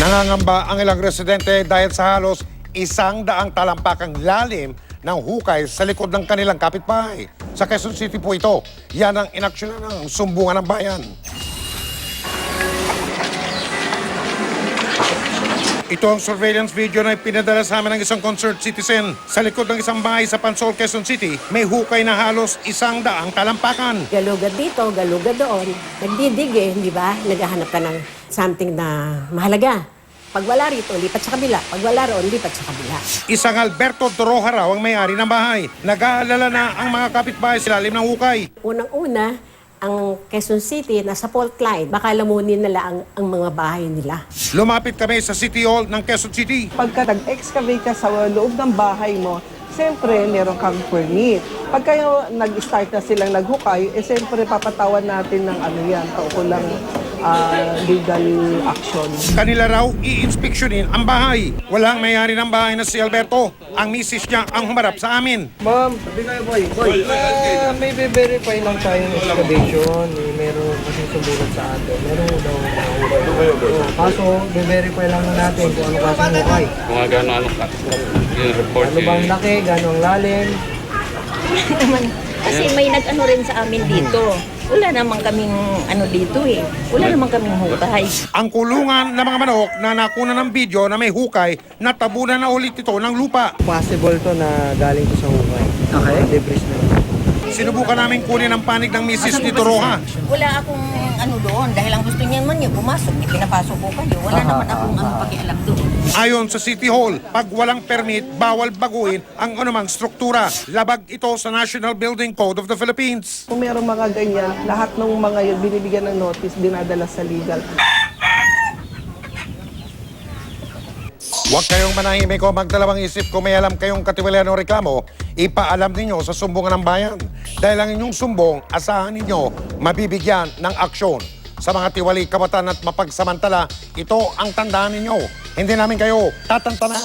Nangangamba ang ilang residente dahil sa halos 100 talampakang lalim ng hukay sa likod ng kanilang kapitbahay. Sa Quezon City po ito, yan ang inaksyonan ng sumbungan ng bayan. Ito ang surveillance video na pinadala sa amin ng isang concerned citizen. Sa likod ng isang bahay sa Pansol, Quezon City, may hukay na halos 100 talampakan. Galugad dito, galugad doon. Nagdidig di ba? Naghahanap ka ng something na mahalaga. Pag wala rito, lipat sa kabila. Pag wala roon, lipat sa kabila. Isang Alberto Doroja raw ang may-ari ng bahay. Nag-aalala na ang mga kapitbahay sa lalim ng hukay. Unang-una, ang Quezon City nasa fault line. Baka lamunin nila ang mga bahay nila. Lumapit kami sa City Hall ng Quezon City. Pagka nag-excavate ka sa loob ng bahay mo, siyempre meron kang permit. Pagka nag-start na silang naghukay, siyempre papatawan natin ng kaukulang legal action. Kanila raw i-inspeksyonin ang bahay. Walang may-ari ng bahay na si Alberto. Ang misis niya ang humarap sa amin. Ma'am, sabi kayo, boy. May verify lang tayo ng excavation. Meron kasi sumulat sa atin. Meron daw mahukay. Kaso, verify lang natin kung ano kasi hukay. Mga gano'n yung report. Ano bang laki, gano'ng lalim. Kasi may nag-ano rin sa amin dito. Wala naman kaming dito eh. Wala naman kaming hukay. Ang kulungan ng mga manok na nakuna ng video na may hukay, natabunan na ulit ito ng lupa. Possible to na galing to sa hukay. Okay. Debris na. Sinubukan namin kunin ang panig ng misis ni Doroja. Wala akong doon. Dahil ang gusto niya man pumasok. Ipinapasok ko kayo. Wala naman akong pakialam doon. Ayon sa City Hall, pag walang permit, bawal baguhin ang anumang struktura. Labag ito sa National Building Code of the Philippines. Kung merong mga ganyan, lahat ng mga yun, binibigyan ng notice, dinadala sa legal. Huwag kayong manahimik o magdalawang isip kung may alam kayong katiwalian o reklamo, ipaalam ninyo sa sumbungan ng bayan. Dahil ang inyong sumbong, asahan ninyo, mabibigyan ng aksyon. Sa mga tiwali, kabatan at mapagsamantala, ito ang tandaan ninyo. Hindi namin kayo tatantanan.